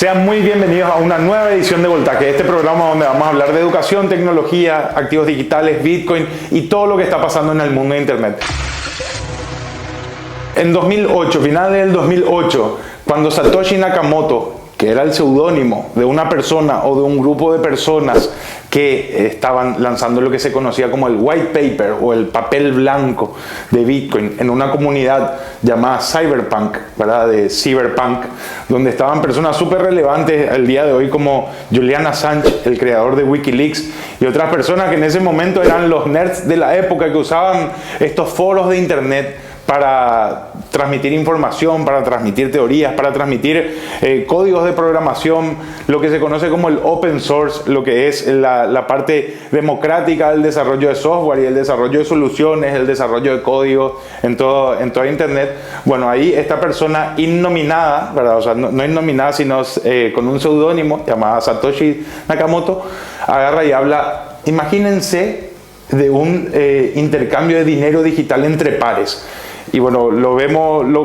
Sean muy bienvenidos a una nueva edición de Voltaje, este programa donde vamos a hablar de educación, tecnología, activos digitales, Bitcoin y todo lo que está pasando en el mundo de Internet. En 2008, finales del 2008, cuando Satoshi Nakamoto, que era el seudónimo de una persona o de un grupo de personas que estaban lanzando lo que se conocía como el white paper o el papel blanco de Bitcoin en una comunidad llamada Cyberpunk, ¿verdad? De Cyberpunk, donde estaban personas súper relevantes al día de hoy como Julian Assange, el creador de Wikileaks, y otras personas que en ese momento eran los nerds de la época que usaban estos foros de internet para transmitir información, para transmitir teorías, para transmitir códigos de programación, lo que se conoce como el open source, lo que es la parte democrática del desarrollo de software y el desarrollo de soluciones, el desarrollo de código en toda Internet. Bueno, ahí esta persona innominada, ¿verdad? O sea, no innominada, sino con un seudónimo llamada Satoshi Nakamoto, agarra y habla, imagínense, de un intercambio de dinero digital entre pares. Y bueno,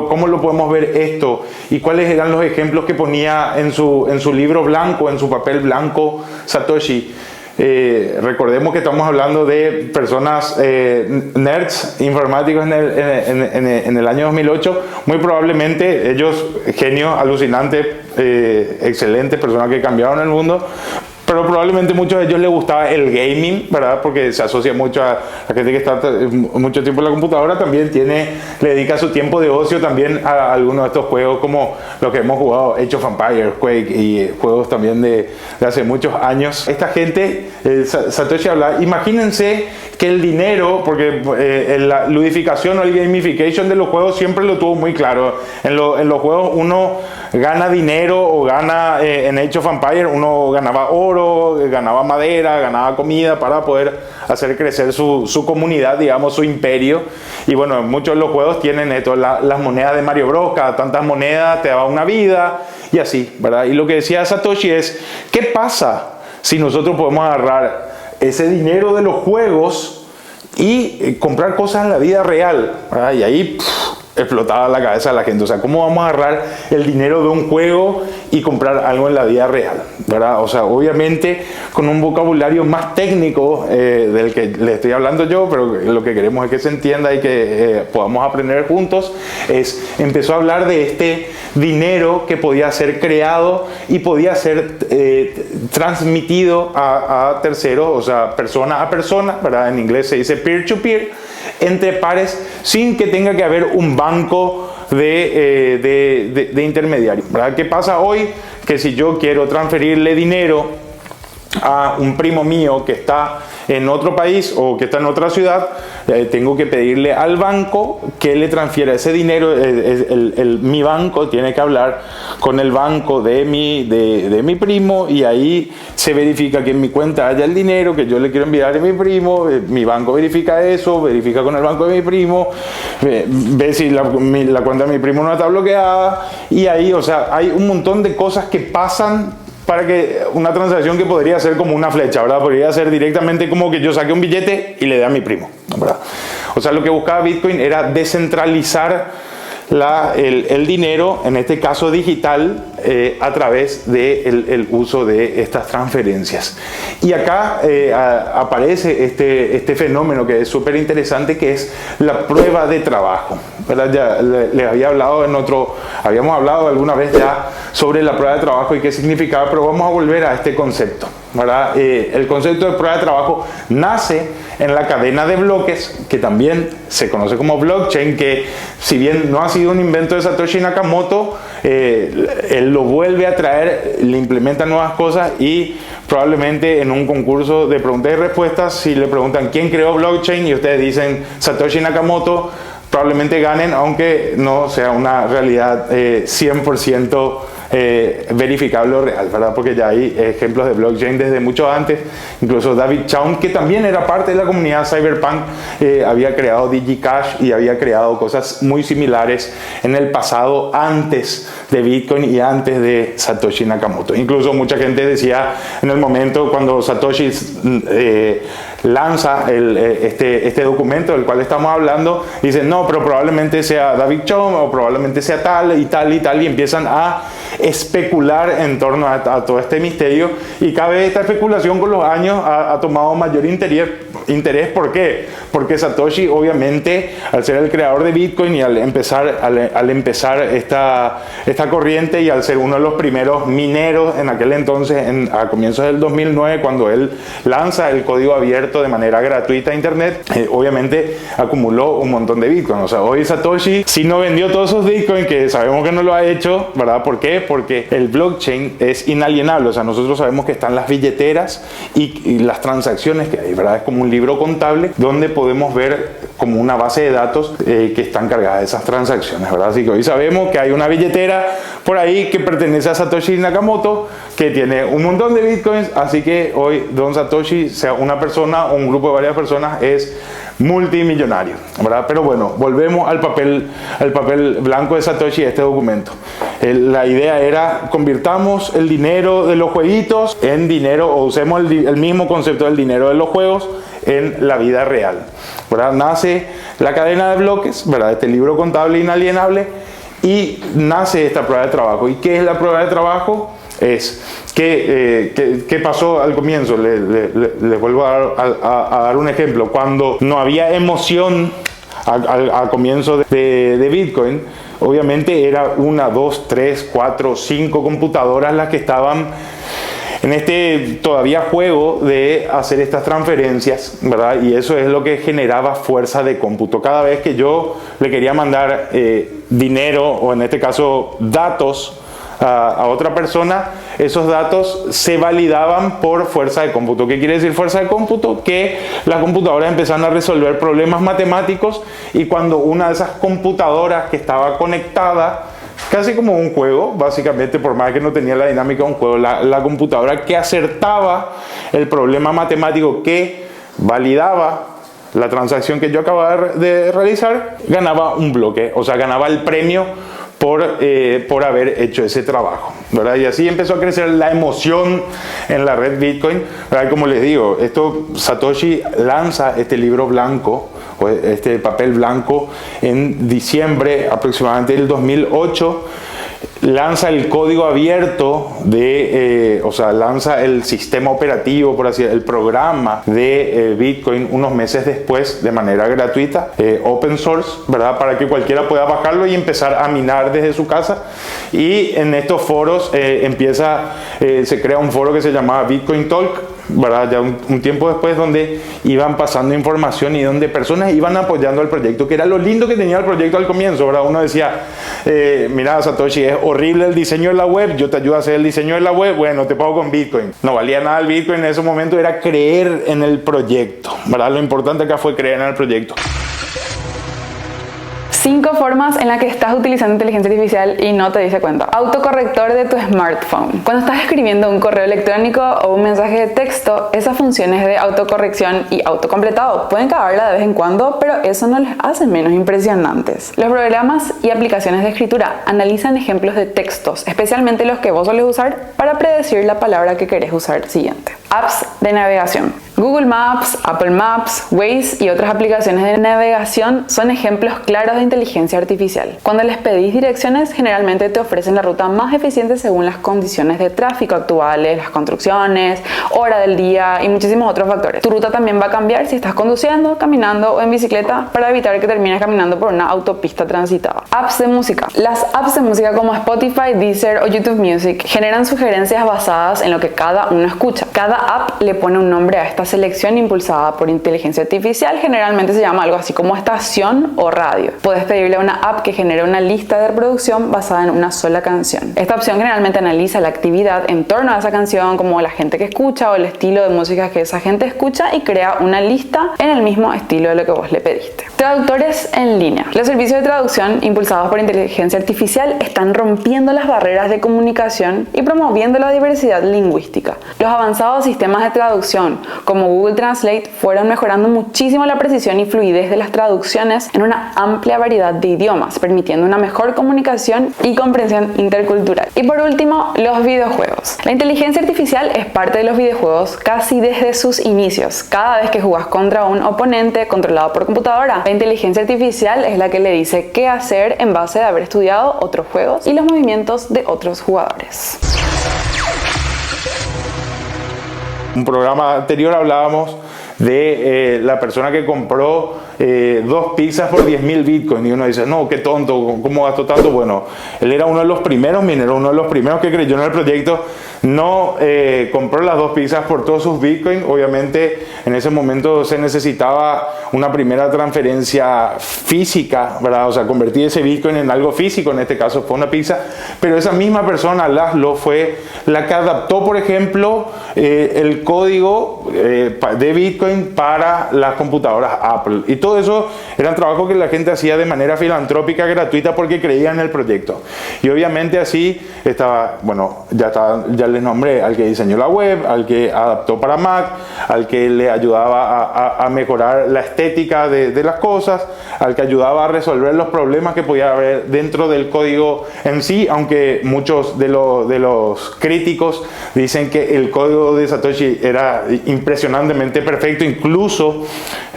¿cómo lo podemos ver esto? ¿Y cuáles eran los ejemplos que ponía en su libro blanco, en su papel blanco, Satoshi? Recordemos que estamos hablando de personas nerds informáticos en el año 2008. Muy probablemente ellos, genios, alucinantes, excelentes, personas que cambiaron el mundo. Pero probablemente muchos de ellos les gustaba el gaming, ¿verdad? Porque se asocia mucho a la gente que está mucho tiempo en la computadora, también le dedica su tiempo de ocio también a algunos de estos juegos como los que hemos jugado, Age of Empires, Quake y juegos también de hace muchos años. Esta gente, Satoshi habla, imagínense que el dinero, porque la ludificación o el gamification de los juegos siempre lo tuvo muy claro. En los juegos uno gana dinero o gana, en Age of Empires uno ganaba oro, ganaba madera, ganaba comida para poder hacer crecer su comunidad, digamos, su imperio. Y bueno, muchos de los juegos tienen esto, las monedas de Mario Bros, cada tantas monedas te daba una vida y así, ¿verdad? Y lo que decía Satoshi es, ¿qué pasa si nosotros podemos agarrar ese dinero de los juegos y comprar cosas en la vida real, ¿verdad? Y ahí explotaba la cabeza de la gente. O sea, ¿cómo vamos a agarrar el dinero de un juego y comprar algo en la vida real, ¿verdad? O sea, obviamente con un vocabulario más técnico del que le estoy hablando yo, pero lo que queremos es que se entienda y que podamos aprender juntos. Empezó a hablar de este dinero que podía ser creado y podía ser transmitido a terceros, o sea, persona a persona, ¿verdad? En inglés se dice peer-to-peer, entre pares, sin que tenga que haber un banco de intermediario, ¿verdad? ¿Qué pasa hoy? Que si yo quiero transferirle dinero a un primo mío que está en otro país o que está en otra ciudad, tengo que pedirle al banco que le transfiera ese dinero. Mi banco tiene que hablar con el banco de mi primo, y ahí se verifica que en mi cuenta haya el dinero que yo le quiero enviar a mi primo. Mi banco verifica eso, verifica con el banco de mi primo, ve si la cuenta de mi primo no está bloqueada, y ahí, o sea, hay un montón de cosas que pasan para que una transacción que podría ser como una flecha, ¿verdad? Podría ser directamente como que yo saque un billete y le dé a mi primo, ¿verdad? O sea, lo que buscaba Bitcoin era descentralizar el dinero, en este caso digital, a través del uso de estas transferencias. Y acá aparece este fenómeno que es súper interesante, que es la prueba de trabajo, ¿verdad? Ya les habíamos hablado alguna vez ya sobre la prueba de trabajo y qué significaba, pero vamos a volver a este concepto, ¿verdad? El concepto de prueba de trabajo nace en la cadena de bloques, que también se conoce como blockchain, que si bien no ha sido un invento de Satoshi Nakamoto, él lo vuelve a traer, le implementa nuevas cosas, y probablemente en un concurso de preguntas y respuestas, si le preguntan quién creó blockchain y ustedes dicen Satoshi Nakamoto, probablemente ganen, aunque no sea una realidad 100% verificable o real, ¿verdad? Porque ya hay ejemplos de blockchain desde mucho antes. Incluso David Chaum, que también era parte de la comunidad Cyberpunk, había creado DigiCash y había creado cosas muy similares en el pasado, antes de Bitcoin y antes de Satoshi Nakamoto. Incluso mucha gente decía en el momento cuando Satoshi lanza este documento del cual estamos hablando, dice, no, pero probablemente sea David Chaum o probablemente sea tal y tal y tal, y empiezan a especular en torno a todo este misterio, y cada vez esta especulación con los años ha tomado mayor interés. ¿Por qué? Porque Satoshi, obviamente, al ser el creador de Bitcoin y al empezar esta corriente y al ser uno de los primeros mineros en aquel entonces, a comienzos del 2009, cuando él lanza el código abierto de manera gratuita a internet, obviamente acumuló un montón de Bitcoin. O sea, hoy Satoshi, si no vendió todos sus Bitcoin, que sabemos que no lo ha hecho, ¿verdad? ¿Por qué? Porque el blockchain es inalienable. O sea, nosotros sabemos que están las billeteras y las transacciones que hay, ¿verdad? Es como un libro contable donde podemos ver como una base de datos que están cargadas de esas transacciones, ¿verdad? Así que hoy sabemos que hay una billetera por ahí que pertenece a Satoshi Nakamoto, que tiene un montón de Bitcoins, así que hoy Don Satoshi, sea una persona o un grupo de varias personas, es multimillonario, ¿verdad? Pero bueno, volvemos al papel blanco de Satoshi, este documento. La idea era, convirtamos el dinero de los jueguitos en dinero, o usemos el mismo concepto del dinero de los juegos en la vida real, ¿verdad? Nace la cadena de bloques, ¿verdad? Este libro contable inalienable, y nace esta prueba de trabajo. ¿Y qué es la prueba de trabajo? Es ¿qué pasó al comienzo? Les vuelvo a dar un ejemplo. Cuando no había emoción al comienzo de Bitcoin, obviamente era 1, 2, 3, 4, 5 computadoras las que estaban en este todavía juego de hacer estas transferencias, ¿verdad? Y eso es lo que generaba fuerza de cómputo. Cada vez que yo le quería mandar dinero, o en este caso datos, a otra persona, esos datos se validaban por fuerza de cómputo. ¿Qué quiere decir fuerza de cómputo? Que las computadoras empezaron a resolver problemas matemáticos, y cuando una de esas computadoras que estaba conectada, casi como un juego, básicamente, por más que no tenía la dinámica de un juego, la computadora que acertaba el problema matemático que validaba la transacción que yo acababa de realizar, ganaba un bloque, o sea, ganaba el premio por haber hecho ese trabajo, ¿verdad? Y así empezó a crecer la emoción en la red Bitcoin, ¿verdad? Como les digo, Satoshi lanza este libro blanco, o este papel blanco, en diciembre aproximadamente del 2008, lanza el código abierto lanza el sistema operativo, por así decirlo, el programa de Bitcoin unos meses después, de manera gratuita, open source, ¿verdad? Para que cualquiera pueda bajarlo y empezar a minar desde su casa. Y en estos foros se crea un foro que se llamaba Bitcoin Talk, ¿verdad? Ya un tiempo después, donde iban pasando información y donde personas iban apoyando al proyecto, que era lo lindo que tenía el proyecto al comienzo, ¿verdad? Uno decía, mira, Satoshi, es horrible el diseño de la web, yo te ayudo a hacer el diseño de la web, bueno, te pago con Bitcoin. No valía nada el Bitcoin en ese momento, era creer en el proyecto, ¿verdad? Lo importante acá fue creer en el proyecto. 5 formas en las que estás utilizando inteligencia artificial y no te diste cuenta. Autocorrector de tu smartphone. Cuando estás escribiendo un correo electrónico o un mensaje de texto, esas funciones de autocorrección y autocompletado pueden cagarla de vez en cuando, pero eso no les hace menos impresionantes. Los programas y aplicaciones de escritura analizan ejemplos de textos, especialmente los que vos solés usar, para predecir la palabra que querés usar siguiente. Apps de navegación. Google Maps, Apple Maps, Waze y otras aplicaciones de navegación son ejemplos claros de inteligencia artificial. Cuando les pedís direcciones, generalmente te ofrecen la ruta más eficiente según las condiciones de tráfico actuales, las construcciones, hora del día y muchísimos otros factores. Tu ruta también va a cambiar si estás conduciendo, caminando o en bicicleta, para evitar que termines caminando por una autopista transitada. Apps de música. Las apps de música como Spotify, Deezer o YouTube Music generan sugerencias basadas en lo que cada uno escucha. Cada app le pone un nombre a esta selección impulsada por inteligencia artificial, generalmente se llama algo así como estación o radio. Puedes pedirle a una app que genere una lista de reproducción basada en una sola canción. Esta opción generalmente analiza la actividad en torno a esa canción, como la gente que escucha o el estilo de música que esa gente escucha, y crea una lista en el mismo estilo de lo que vos le pediste. Traductores en línea. Los servicios de traducción impulsados por inteligencia artificial están rompiendo las barreras de comunicación y promoviendo la diversidad lingüística. Los avanzados sistemas de traducción como Google Translate fueron mejorando muchísimo la precisión y fluidez de las traducciones en una amplia variedad de idiomas, permitiendo una mejor comunicación y comprensión intercultural. Y por último, los videojuegos. La inteligencia artificial es parte de los videojuegos casi desde sus inicios. Cada vez que jugás contra un oponente controlado por computadora, la inteligencia artificial es la que le dice qué hacer en base de haber estudiado otros juegos y los movimientos de otros jugadores. Un programa anterior hablábamos de la persona que compró 2 pizzas por 10.000 bitcoins y uno dice, no, qué tonto, ¿cómo gastó tanto? Bueno, él era uno de los primeros mineros, uno de los primeros que creyó en el proyecto, no compró las 2 pizzas por todos sus bitcoins. Obviamente en ese momento se necesitaba una primera transferencia física, ¿verdad? O sea, convertir ese bitcoin en algo físico, en este caso fue una pizza, pero esa misma persona, Laszlo, fue la que adaptó, por ejemplo, el código de bitcoin para las computadoras Apple, y todo eso era un trabajo que la gente hacía de manera filantrópica, gratuita, porque creía en el proyecto. Y obviamente así estaba, bueno, ya les nombré al que diseñó la web, al que adaptó para Mac, al que le ayudaba a mejorar la estética de las cosas, al que ayudaba a resolver los problemas que podía haber dentro del código en sí, aunque muchos de los críticos dicen que el código de Satoshi era impresionantemente perfecto, incluso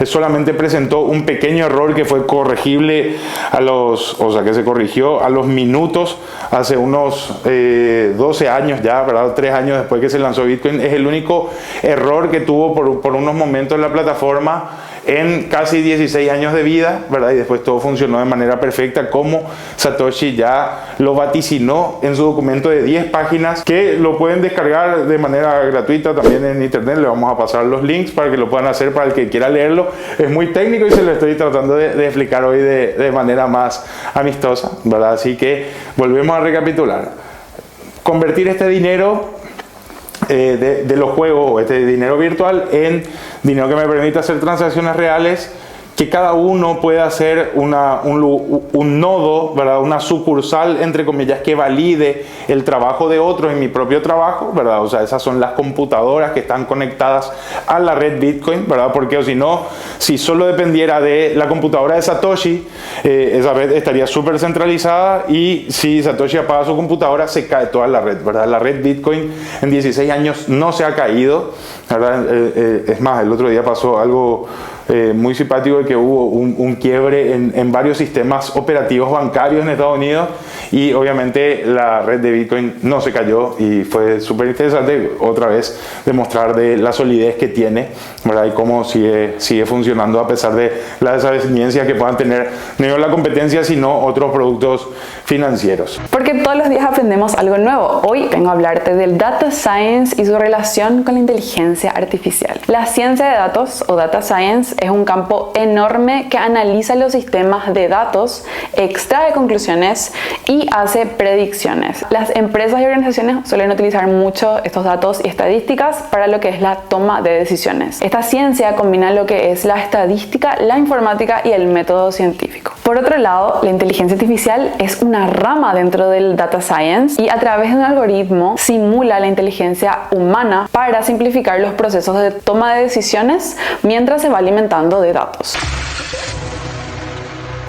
solamente presentó un pequeño error que fue corregible que se corrigió a los minutos hace unos 12 años ya, ¿verdad? 3 años después que se lanzó Bitcoin. Es el único error que tuvo por unos momentos en la plataforma en casi 16 años de vida, ¿verdad? Y después todo funcionó de manera perfecta, como Satoshi ya lo vaticinó en su documento de 10 páginas, que lo pueden descargar de manera gratuita también en internet. Le vamos a pasar los links para que lo puedan hacer para el que quiera leerlo. Es muy técnico y se lo estoy tratando de explicar hoy de manera más amistosa, ¿verdad? Así que volvemos a recapitular. Convertir este dinero de los juegos, este dinero virtual, en dinero que me permite hacer transacciones reales, que cada uno pueda hacer un nodo, ¿verdad? Una sucursal, entre comillas, que valide el trabajo de otros en mi propio trabajo, ¿verdad? O sea, esas son las computadoras que están conectadas a la red Bitcoin, ¿verdad? Porque si no, si solo dependiera de la computadora de Satoshi, esa red estaría súper centralizada, y si Satoshi apaga su computadora, se cae toda la red, ¿verdad? La red Bitcoin en 16 años no se ha caído, ¿verdad? Es más, el otro día pasó algo muy simpático, de que hubo un quiebre en varios sistemas operativos bancarios en Estados Unidos, y obviamente la red de Bitcoin no se cayó, y fue súper interesante otra vez demostrar de la solidez que tiene, ¿verdad? Y cómo sigue funcionando a pesar de las desavenencias que puedan tener no la competencia, sino otros productos financieros. Porque todos los días aprendemos algo nuevo. Hoy vengo a hablarte del Data Science y su relación con la inteligencia artificial. La ciencia de datos, o Data Science, es un campo enorme que analiza los sistemas de datos, extrae conclusiones y hace predicciones. Las empresas y organizaciones suelen utilizar mucho estos datos y estadísticas para lo que es la toma de decisiones. Esta ciencia combina lo que es la estadística, la informática y el método científico. Por otro lado, la inteligencia artificial es una rama dentro del Data Science, y a través de un algoritmo simula la inteligencia humana para simplificar los procesos de toma de decisiones mientras se va alimentando de datos.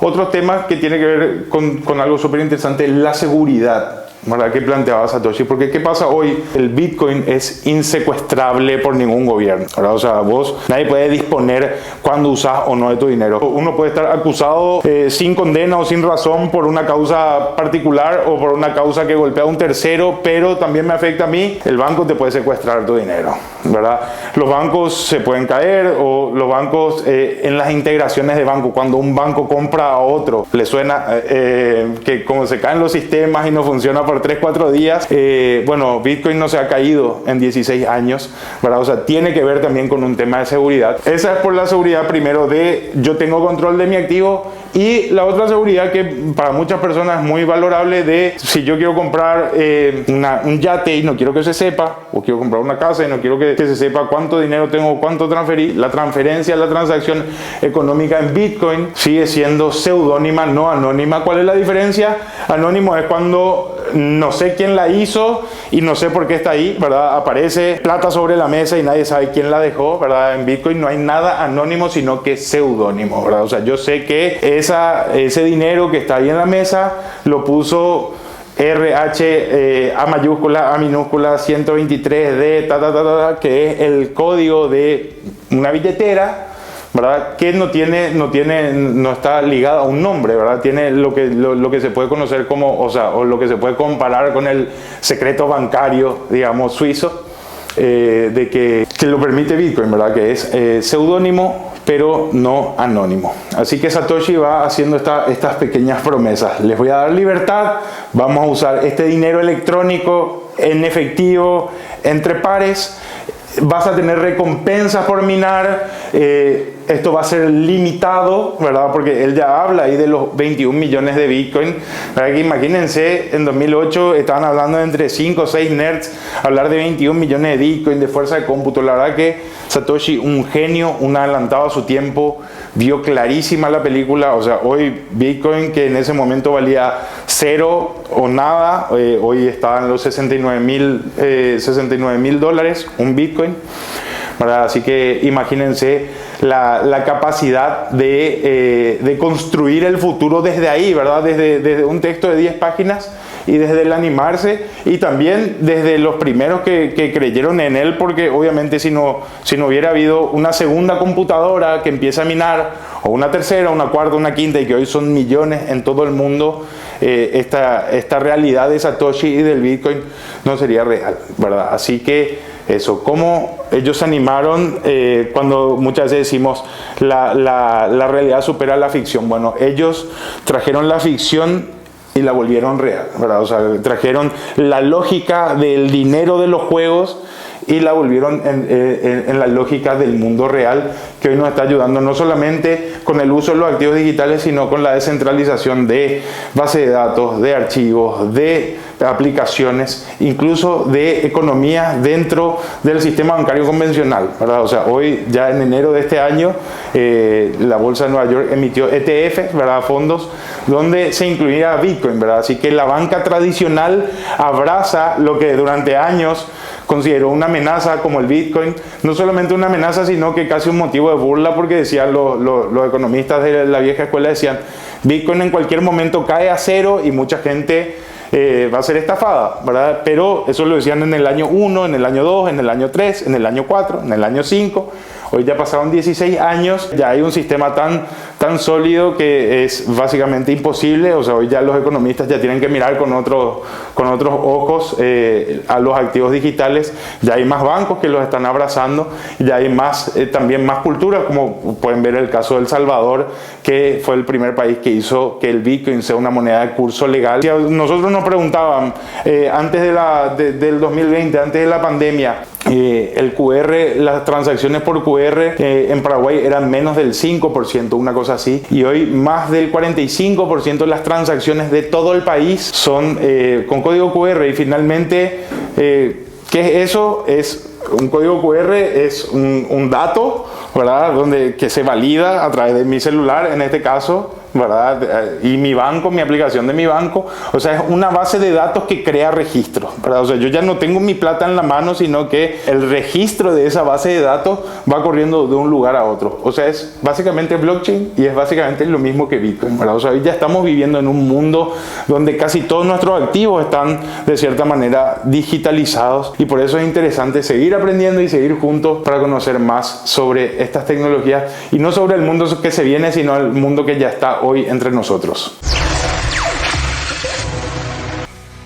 Otro tema que tiene que ver con algo súper interesante, la seguridad, ¿verdad? Que planteaba Satoshi, porque ¿qué pasa hoy? El Bitcoin es insecuestrable por ningún gobierno, ¿verdad? O sea, nadie puede disponer cuándo usas o no de tu dinero. Uno puede estar acusado sin condena o sin razón por una causa particular o por una causa que golpea a un tercero, pero también me afecta a mí. El banco te puede secuestrar tu dinero, ¿verdad? Los bancos se pueden caer, o los bancos en las integraciones de banco, cuando un banco compra a otro, le suena que como se caen los sistemas y no funciona por 3-4 días. Bueno, Bitcoin no se ha caído en 16 años, ¿verdad? O sea, tiene que ver también con un tema de seguridad. Esa es por la seguridad, primero, de yo tengo control de mi activo, y la otra seguridad que para muchas personas es muy valorable, de si yo quiero comprar un yate y no quiero que se sepa, o quiero comprar una casa y no quiero que se sepa cuánto dinero tengo, cuánto transferí. La transferencia, la transacción económica en Bitcoin sigue siendo seudónima, no anónima. ¿Cuál es la diferencia? Anónimo es cuando no sé quién la hizo y no sé por qué está ahí, ¿verdad? Aparece plata sobre la mesa y nadie sabe quién la dejó, ¿verdad? En Bitcoin no hay nada anónimo, sino que seudónimo, ¿verdad? O sea, yo sé que ese dinero que está ahí en la mesa lo puso RH A mayúscula, A minúscula, 123D, que es el código de una billetera, ¿verdad? Que no está ligada a un nombre, ¿verdad? Tiene lo que se puede conocer como, o lo que se puede comparar con el secreto bancario, digamos, suizo, de que lo permite Bitcoin, ¿verdad? Que es seudónimo, pero no anónimo. Así que Satoshi va haciendo estas pequeñas promesas. Les voy a dar libertad, vamos a usar este dinero electrónico en efectivo, entre pares, vas a tener recompensas por minar, esto va a ser limitado, ¿verdad? Porque él ya habla ahí de los 21 millones de Bitcoin, ¿verdad? Que imagínense, en 2008 estaban hablando de entre 5 o 6 nerds, hablar de 21 millones de Bitcoin, de fuerza de cómputo. La verdad que Satoshi, un genio, un adelantado a su tiempo, vio clarísima la película. O sea, hoy Bitcoin, que en ese momento valía cero o nada, hoy está en los 69 mil dólares un Bitcoin, ¿verdad? Así que imagínense la capacidad de construir el futuro desde ahí, ¿verdad? Desde un texto de 10 páginas y desde el animarse, y también desde los primeros que creyeron en él, porque obviamente si no hubiera habido una segunda computadora que empieza a minar, o una tercera, una cuarta, una quinta, y que hoy son millones en todo el mundo, esta realidad de Satoshi y del Bitcoin no sería real, ¿verdad? Así que eso, cómo ellos se animaron cuando muchas veces decimos la realidad supera la ficción. Bueno, ellos trajeron la ficción y la volvieron real, ¿verdad? O sea, trajeron la lógica del dinero de los juegos y la volvieron en la lógica del mundo real, que hoy nos está ayudando no solamente con el uso de los activos digitales, sino con la descentralización de base de datos, de archivos, de aplicaciones, incluso de economía dentro del sistema bancario convencional, ¿verdad? O sea, hoy ya en enero de este año la Bolsa de Nueva York emitió ETF, ¿verdad? Fondos donde se incluía Bitcoin, ¿verdad? Así que la banca tradicional abraza lo que durante años consideró una amenaza como el Bitcoin, no solamente una amenaza, sino que casi un motivo de burla, porque decían los economistas de la vieja escuela, decían, Bitcoin en cualquier momento cae a cero y mucha gente va a ser estafada, ¿verdad? Pero eso lo decían en el año 1, en el año 2, en el año 3, en el año 4, en el año 5. Hoy ya pasaron 16 años, ya hay un sistema tan sólido que es básicamente imposible. O sea, hoy ya los economistas ya tienen que mirar con otros ojos a los activos digitales. Ya hay más bancos que los están abrazando, ya hay también más cultura, como pueden ver el caso de El Salvador, que fue el primer país que hizo que el Bitcoin sea una moneda de curso legal. Si nosotros nos preguntaban antes del 2020, antes de la pandemia, el QR, las transacciones por QR en Paraguay eran menos del 5%, una cosa así, y hoy más del 45% de las transacciones de todo el país son con código QR. Y finalmente, ¿qué es eso? Es un código QR, es un dato, ¿verdad? Que se valida a través de mi celular, en este caso, ¿verdad? Y mi banco, mi aplicación de mi banco. O sea, es una base de datos que crea registros, ¿verdad? O sea, yo ya no tengo mi plata en la mano, sino que el registro de esa base de datos va corriendo de un lugar a otro. O sea, es básicamente blockchain y es básicamente lo mismo que Bitcoin, ¿verdad? O sea, hoy ya estamos viviendo en un mundo donde casi todos nuestros activos están de cierta manera digitalizados, y por eso es interesante seguir aprendiendo y seguir juntos para conocer más sobre estas tecnologías, y no sobre el mundo que se viene, sino el mundo que ya está hoy entre nosotros.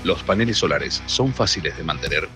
Los paneles solares son fáciles de mantener.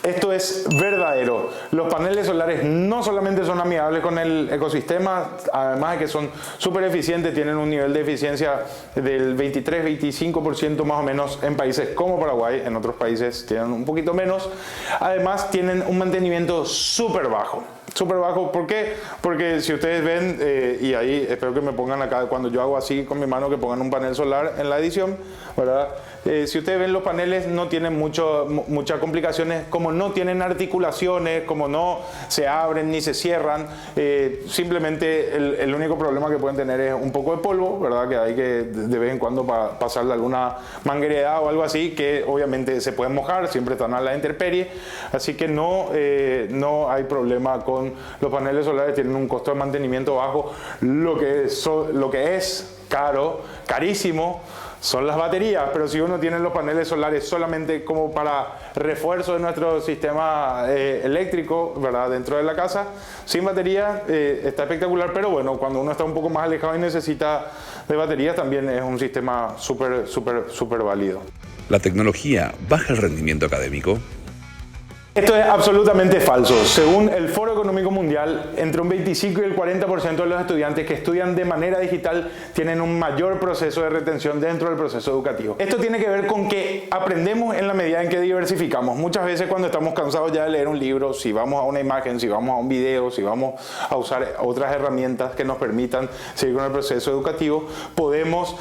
Esto es verdadero. Los paneles solares no solamente son amigables con el ecosistema, además de que son súper eficientes, tienen un nivel de eficiencia del 23-25% más o menos en países como Paraguay. En otros países tienen un poquito menos. Además tienen un mantenimiento súper bajo. Súper bajo. ¿Por qué? Porque si ustedes ven, y ahí espero que me pongan acá, cuando yo hago así con mi mano, que pongan un panel solar en la edición, ¿verdad? Si ustedes ven los paneles no tienen muchas complicaciones, como no tienen articulaciones, como no se abren ni se cierran, simplemente el único problema que pueden tener es un poco de polvo, ¿verdad? Que hay que de vez en cuando pasarle alguna manguereada o algo así, que obviamente se pueden mojar, siempre están a la intemperie, así que no hay problema con los paneles solares, tienen un costo de mantenimiento bajo. Lo que es carísimo son las baterías, pero si uno tiene los paneles solares solamente como para refuerzo de nuestro sistema eléctrico, ¿verdad? Dentro de la casa, sin batería, está espectacular, pero bueno, cuando uno está un poco más alejado y necesita de baterías, también es un sistema súper válido. ¿La tecnología baja el rendimiento académico? Esto es absolutamente falso. Según el Foro Económico Mundial, entre un 25 y el 40% de los estudiantes que estudian de manera digital tienen un mayor proceso de retención dentro del proceso educativo. Esto tiene que ver con que aprendemos en la medida en que diversificamos. Muchas veces cuando estamos cansados ya de leer un libro, si vamos a una imagen, si vamos a un video, si vamos a usar otras herramientas que nos permitan seguir con el proceso educativo, podemos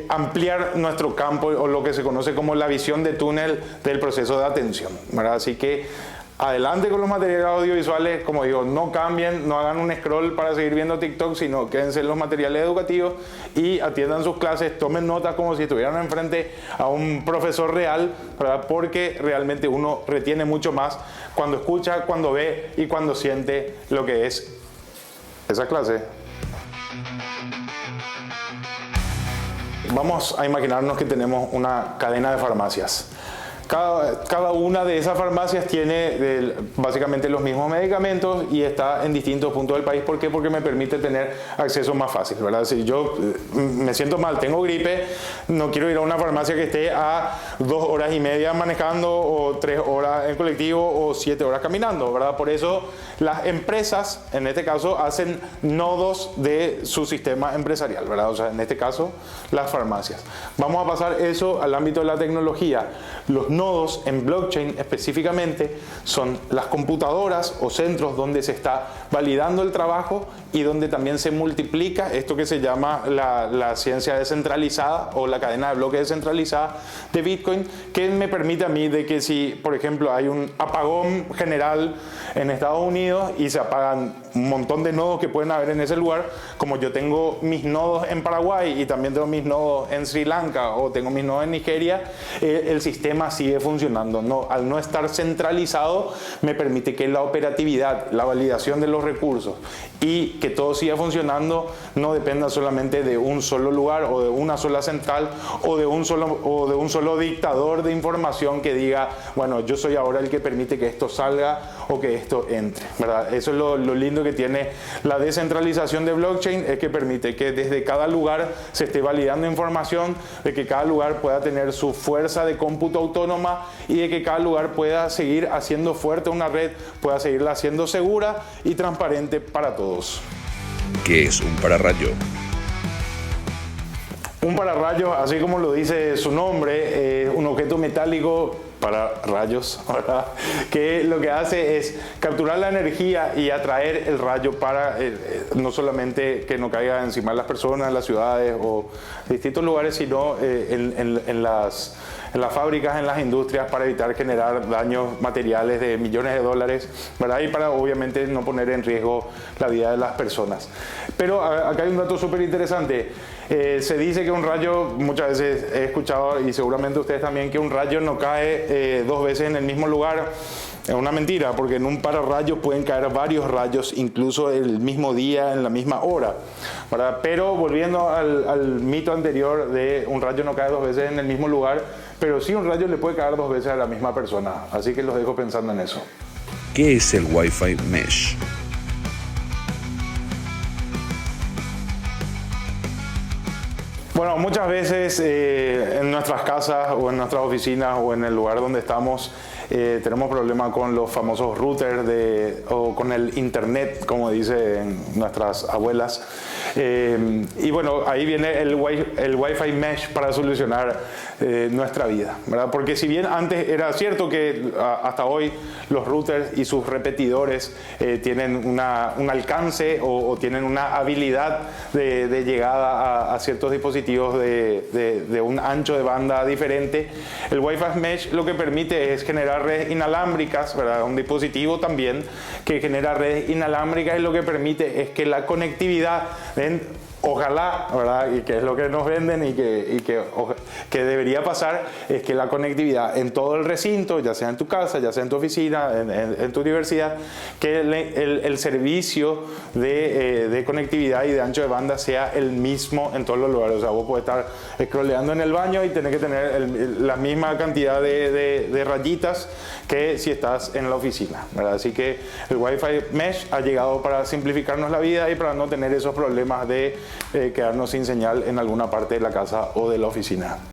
ampliar nuestro campo o lo que se conoce como la visión de túnel del proceso de atención, ¿verdad? Así que adelante con los materiales audiovisuales, como digo, no cambien, no hagan un scroll para seguir viendo TikTok, sino quédense en los materiales educativos y atiendan sus clases, tomen notas como si estuvieran enfrente a un profesor real, ¿verdad? Porque realmente uno retiene mucho más cuando escucha, cuando ve y cuando siente lo que es esa clase. Vamos a imaginarnos que tenemos una cadena de farmacias. Cada una de esas farmacias tiene básicamente los mismos medicamentos y está en distintos puntos del país. ¿Por qué? Porque me permite tener acceso más fácil, ¿verdad? Si yo me siento mal, tengo gripe, no quiero ir a una farmacia que esté a 2 horas y media manejando o 3 horas en colectivo o 7 horas caminando, ¿verdad? Por eso las empresas, en este caso, hacen nodos de su sistema empresarial, ¿verdad? O sea, en este caso, las farmacias. Vamos a pasar eso al ámbito de la tecnología. Los nodos en blockchain específicamente son las computadoras o centros donde se está validando el trabajo y donde también se multiplica esto que se llama la ciencia descentralizada o la cadena de bloques descentralizada de Bitcoin, que me permite a mí de que si, por ejemplo, hay un apagón general en Estados Unidos y se apagan un montón de nodos que pueden haber en ese lugar, como yo tengo mis nodos en Paraguay y también tengo mis nodos en Sri Lanka o tengo mis nodos en Nigeria, el sistema sigue funcionando. Al no estar centralizado me permite que la operatividad, la validación de los recursos y que todo siga funcionando no dependa solamente de un solo lugar o de una sola central o de un solo dictador de información que diga, bueno, yo soy ahora el que permite que esto salga o que esto entre, ¿verdad? Eso es lo lindo que tiene la descentralización de blockchain, es que permite que desde cada lugar se esté validando información, de que cada lugar pueda tener su fuerza de cómputo autónoma y de que cada lugar pueda seguir haciendo fuerte una red, pueda seguirla haciendo segura y transparente para todos. ¿Qué es un pararrayo? Un pararrayo, así como lo dice su nombre, es un objeto metálico para rayos, ¿verdad? Que lo que hace es capturar la energía y atraer el rayo para no solamente que no caiga encima de las personas, en las ciudades o distintos lugares, sino en las fábricas, en las industrias, para evitar generar daños materiales de millones de dólares, ¿verdad? Y para obviamente no poner en riesgo la vida de las personas. Pero acá hay un dato súper interesante. Se dice que un rayo, muchas veces he escuchado y seguramente ustedes también, que un rayo no cae 2 veces en el mismo lugar. Es una mentira, porque en un pararrayo pueden caer varios rayos, incluso el mismo día, en la misma hora, ¿verdad? Pero volviendo al mito anterior de un rayo no cae 2 veces en el mismo lugar, pero sí un rayo le puede caer 2 veces a la misma persona. Así que los dejo pensando en eso. ¿Qué es el Wi-Fi Mesh? Bueno, muchas veces en nuestras casas o en nuestras oficinas o en el lugar donde estamos tenemos problemas con los famosos routers o con el internet, como dicen nuestras abuelas. Y bueno, ahí viene el Wi-Fi Mesh para solucionar nuestra vida, ¿verdad? Porque si bien antes era cierto que hasta hoy los routers y sus repetidores tienen un alcance o tienen una habilidad de llegada a ciertos dispositivos de un ancho de banda diferente, el Wi-Fi Mesh lo que permite es generar redes inalámbricas, ¿verdad? Un dispositivo también que genera redes inalámbricas, y lo que permite es que la conectividad, ojalá, ¿verdad? Y que es lo que nos venden y que debería pasar, es que la conectividad en todo el recinto, ya sea en tu casa, ya sea en tu oficina, en tu universidad, que el servicio de conectividad y de ancho de banda sea el mismo en todos los lugares. O sea, vos podés estar scrolleando en el baño y tener que tener la misma cantidad de rayitas que si estás en la oficina, ¿verdad? Así que el Wi-Fi Mesh ha llegado para simplificarnos la vida y para no tener esos problemas de quedarnos sin señal en alguna parte de la casa o de la oficina.